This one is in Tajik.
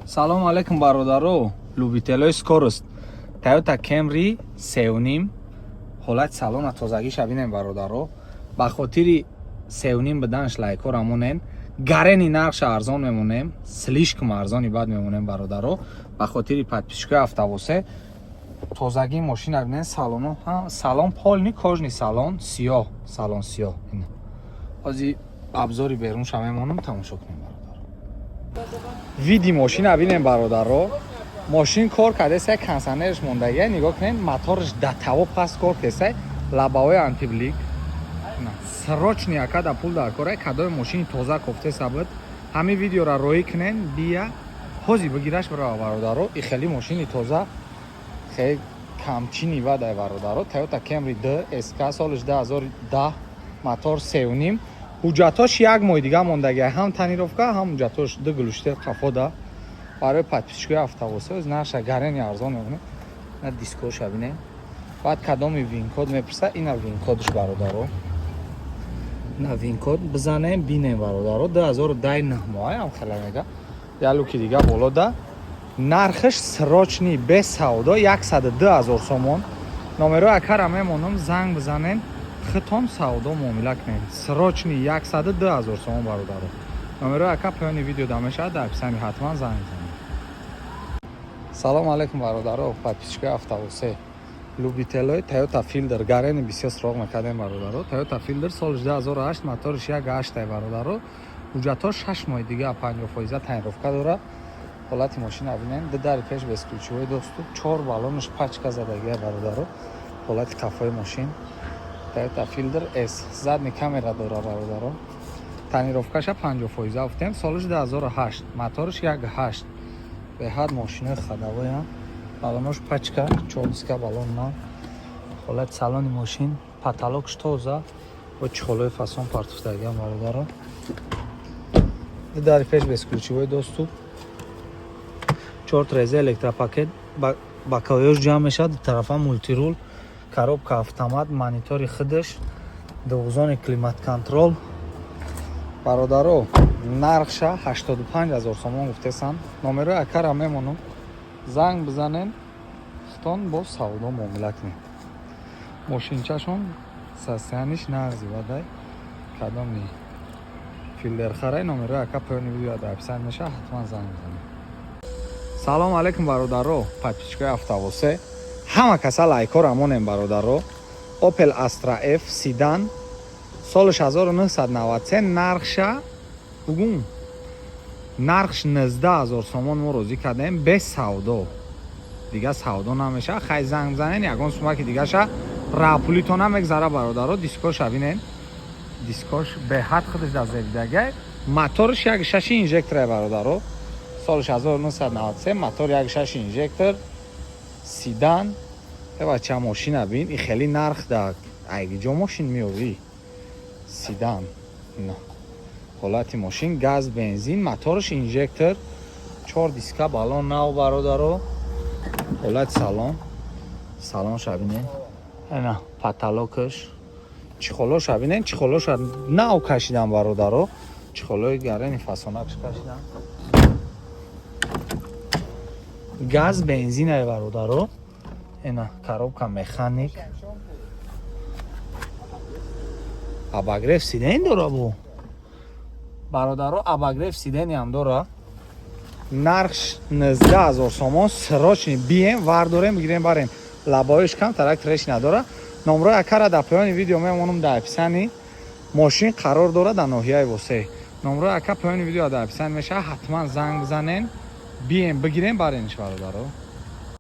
Салом алейкум бародаро, любителои скорост. Toyota Camry 3.5 ҳолати салона тозагиша бинем бародаро. Ба хотири 3.5 биданаш лайкор амонем. Гарени нархша арзон мемонем, слишком арзони бад мемонем бародаро. Ба хотири подписчикои автовосе тозагии машина бинем, салоно салон полни кожни салон сиёҳ, салон сиёҳ. Ин ҳозир абзори берунша мемонам, тамошо кунем бародаро. види машина бинем бародаро. Машин кор кардеса, кондиционерш мондагия, нигоҳ кунед, моторш да таво паст кор кардеса, лабаҳои антиблик. Срочни акада пул дар кора, кадои машини тоза кофтеса буд. Ҳамин видеора роӣ кунед, бия ҳозир бигираш бирава бародаро. И хеле машини тоза, хеле камчини вадай бародаро. Toyota Camry D SK солиш 2010, мотор 3.5. ҳуҷҷатош як моҳи дига мондагия, ҳам танировка, ҳам ҳуҷҷатош ду гулуштер қафода. барои подписчикои автовосе наша гарени арзон мебинем. На дискоша бинем. Баъд кадоми вин-код мепурса, ина вин-кодш бародаро. На вин-код бизанем, бинем бародаро. 2010 моҳай ҳам хеле мега. Я луки дига болода. Нархш срочни без савдо 102,000 сомон. Номерои акара мемонам, занг бизанем. Хитон савдо муомила кунем. Срочни 102,000 сомон бародаро. номерои ака поёни видео да мешавад, дар описани ҳатман занг бизанем. Салом алейкум бародаро, подписчикои автовосе. Любителои Toyota Fielder гарени бисёр суроғ мекардем бародаро. Toyota Fielder соли 2008, моториш 1.8 бародаро. ҳуҷҷатош 6 моҳи дига 50% танировка дора. ҳолати машина бинем, дари пеш без ключовой доступ, 4 баллонаш пачка задагия бародаро. ҳолати қафои машин Toyota Fielder S, задни камера дора бародаро. Танировкаша 50% гуфтем, солиш 2008, моториш 1.8. беҳад машинаи хадавоя. балонош пачка, 4 диска балон на. ҳолати салони машин, потолокш тоза, бо чихолои фасон партуфтагия бародаро. дари пеш без ключевой доступ. 4 реза электропакет, бакалёш ҷамъ мешавад, тарафа мультирул, коробка автомат, монитори хидаш, дуғзони климат контрол. бародаро, нархша 85,000 сомон гуфтесан. номерои акара мемонам, занг бизанем, хитон бо савдо муомила кунем. мошинчашон состояниш нарзи вадай. кадоми филдер харай, номерои ака поёни видео дар описани меша, ҳатман занг бизанем. салом алейкум бародаро, подписчикои автовосе. ҳама каса лайкор амонем бародаро. Opel Astra F Sedan солиш 1993, нархша бугун нархш 19,000 сомон мо розӣ кардем без савдо. дига савдо намеша, хай занг бизанен, ягон сумаки дигаша рапулитона мегзара бародаро. дискоша бинен, дискош беҳад худаш дар зевидагай. моторш 1.6 инжектора бародаро. солиш 1993, мотор 1.6 инжектор, Sedan. бача машина бин, и хеле нарх да айгиҷо машин меёвӣ. Sedan. на ҳолати машин газ бензин, моторш инжектор, 4 диска балон нав бародаро. ҳолати салон, салонша бинен, ана потолокш, чихолоша бинен, чихолоша нав кашидан бародаро. чихолои гарени фасонакш кашидан. газ бензинай бародаро. ина коробка механик. обогрев сиден дора бо бародаро, обогрев сидени ҳам дора. нархш 19,000 сомон, срочни бием, вардорем, бигирем барем. лабоиш кам, тарак треш надора. номерои акара дар поёни видео мемонам дар описани. машин қарор дора дар ноҳияи восе. номерои ака поёни видео дар описани меша, ҳатман занг бизанен, бием бигирем барениш бародаро.